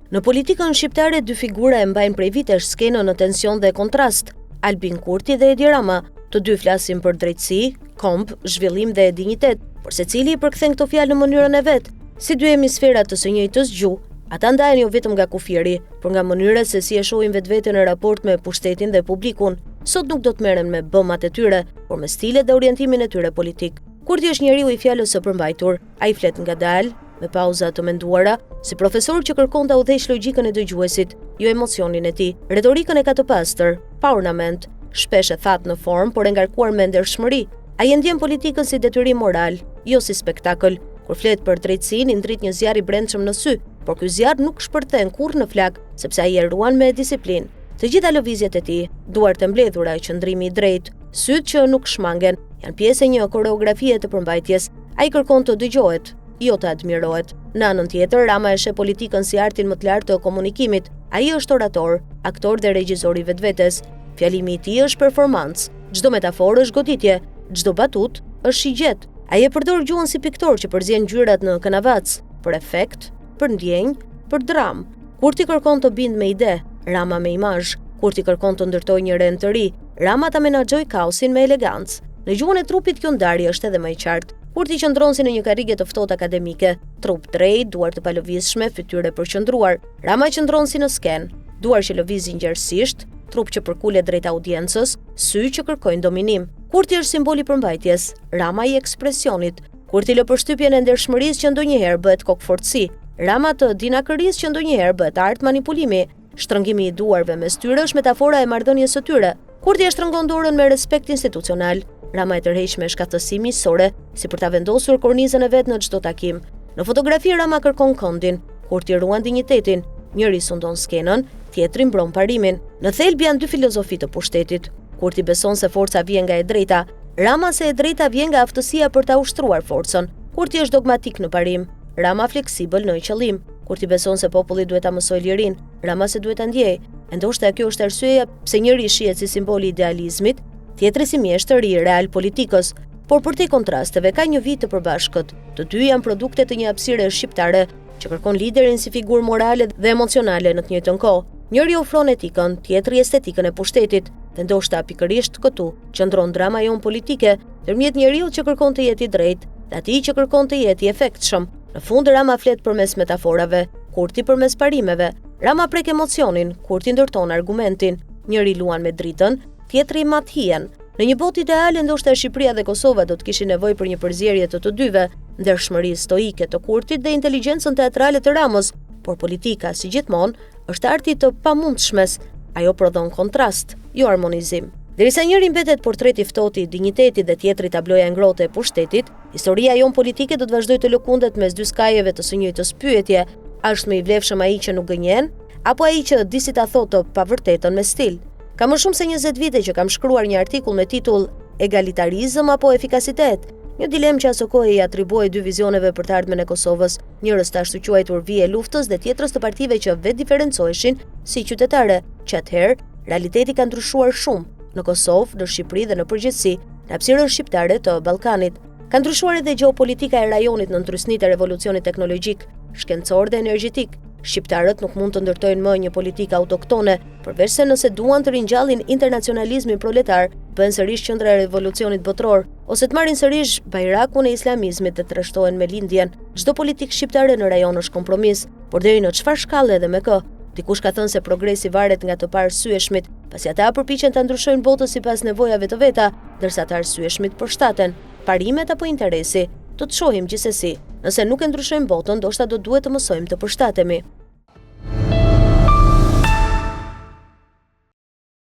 Në politikën shqiptare, dy figura e mbajnë prej vitesh skenën në tension dhe kontrast. Albin Kurti dhe Edi Rama, të dy flasin për drejtësi, komb, zhvillim dhe dinjitet, por secili i përkthen këto fjalë në mënyrën e vet. Si dy hemisfera të së njëjtës gjuhë, ata ndahen jo vetëm nga kufiri, por nga mënyra se si e shohin vetveten në raport me pushtetin dhe publikun. Sot nuk do të merren me bëmat e tyre, por me stilet dhe orientimin e tyre politik. Kurti është njeriu i fjalës së përmbajtur, ai flet ngadalë, me pauza të menduara, si profesor që kërkon ta udhëheq logjikën e dëgjuesit, jo emocionin e tij. Retorikën e ka të pastër, pa ornament, shpesh e thatë në formë, por e ngarkuar me ndershmëri. Ai e ndjen politikën si detyrim moral, jo si spektakël. Kur flet për drejtësinë, i ndrit një zjarr i brendshëm në sy, por ky zjarr nuk shpërthen kurrë në flak, sepse ai e ruan me disiplinë. Të gjitha lëvizjet e tij, duart e mbledhura, qëndrimi i drejtë, syt që nuk shmangen, janë pjesë e një koreografie të përmbajtjes. Ai kërkon të dëgjohet, jo të admirohet. Në anën tjetër, Rama e sheh politikën si artin më të lartë të komunikimit. Ai është orator, aktor dhe regjisor i vetvetes. Fjalimi i tij është performancë. Çdo metaforë është goditje, çdo batut është shigjet. Ai e përdor gjuhën si piktor që përzien ngjyrat në kanavac, për efekt, për ndjenjë, për dramë. Kurti kërkon të bind me ide, Rama me imazh. Kurti kërkon të ndërtojë një rend të ri, Rama ta menaxhoj kaosin me elegancë. Në gjuhën e trupit kjo ndarje është edhe më e qartë. Kurti qëndron si në një karrige të ftohtë akademike, trup drejt, duar të palëvizshme, fytyrë përqendruar. Rama qëndron si në sken, duar që lëvizin gjerësisht, trup që përkulet drejt audiencës, sy që kërkojnë dominim. Kurti është simboli i përmbajtjes, Rama i ekspresionit. Kurti lë përshtypjen e ndershmërisë që ndonjëherë bëhet kokfortësi, Rama të dinakërisë që ndonjëherë bëhet art manipulimi. Shtrëngimi i duarve mes tyre është metafora e marrëdhënies së tyre. Kurti e shtrëngon dorën me respekt institucional, Rama e tërheq me shkaftësi miqësore, si për ta vendosur kornizën e vet në çdo takim. Në fotografi Rama kërkon këndin, Kurti ruan dinjitetin, njëri sundon skenën, tjetri mbron parimin. Në thelb janë dy filozofi të pushtetit. Kurti beson se forca vjen nga e drejta, Rama se e drejta vjen nga aftësia për ta ushtruar forcën. Kurti është dogmatik në parim, Rama fleksibël në qëllim. Kurti beson se populli duhet ta mësojë lirin, Rama se duhet ta ndjejë. Ndoshta kjo është arsyeja pse njëri shihet si simbol i idealizmit, tjetri si mjeshtër i real politikës. Por përtej kontrasteve ka një vit të përbashkët. Të dy janë produkte të një hapësire shqiptare që kërkon liderin si figurë morale dhe emocionale në të njëjtën kohë. Njëri ofron etikën, tjetri estetikën e pushtetit. Dhe ndoshta pikërisht këtu qëndron drama jon politike, ndërmjet njeriu që kërkon të jetë i drejtë dhe atij që kërkon të jetë i efektshëm. Në fund Rama flet përmes metaforave, Kurti përmes parimeve. Rama prek emocionin, Kurti ndërton argumentin. Njëri luan me dritën, tjetri mat hijen. Në një botë ideale, ndoshta Shqipëria dhe Kosova do të kishin nevojë për një përzierje të dyve, ndershmërisë stoike të Kurtit dhe inteligjencën teatrale të Ramës, por politika, si gjithmonë, është arti të pamundshmes. Ajo prodhon kontrast, jo harmonizim. Derisa njëri mbetet portreti ftohtë i dinjitetit dhe tjetri tabloja e ngrohtë e pushtetit, historia jon politike do të vazhdojë të lëkundet mes dy skajeve të së njëjtës pyetje: a është më i vlefshëm ai që nuk gënjen, apo ai që di si ta thotë të pavërtetën me stil? Ka më shumë se 20 vite që kam shkruar një artikull me titull Egalitarizëm apo efikasitet, një dilemë që aso kohë i atribuoi dy vizioneve për të ardhmen e Kosovës, njërës të ashtu quajtur vije luftës dhe tjetrës të partive që vetë diferencoheshin si qytetare, që atëherë realiteti ka ndryshuar shumë në Kosovë, në Shqipëri dhe në përgjithësi, në hapësirën shqiptare të Ballkanit. Ka ndryshuar edhe gjeopolitika e rajonit në ndrysnitë e revolucionit teknologjik, shkencor dhe energjetik. Shqiptarët nuk mund të ndërtojnë më një politikë autoktone, përveç se nëse duan të ringjallin internacionalizmin proletar, bëhen sërish qendra e revolucionit botror, ose të marrin sërish bajrakun e islamizmit dhe të rreshtohen me lindjen. Çdo politikë shqiptare në rajon është kompromis, por deri në çfarë shkallë edhe me kë? Dikush ka thënë se progresi varet nga të parësyeshmit, pasi ata përpiqen ta ndryshojnë botën sipas nevojave të veta, ndërsa të arsyeshmit përshtaten parimet apo interesi. Do të shohim gjithsesi. Nëse nuk e ndryshojmë botën, ndoshta do duhet të mësojmë të përshtatemi.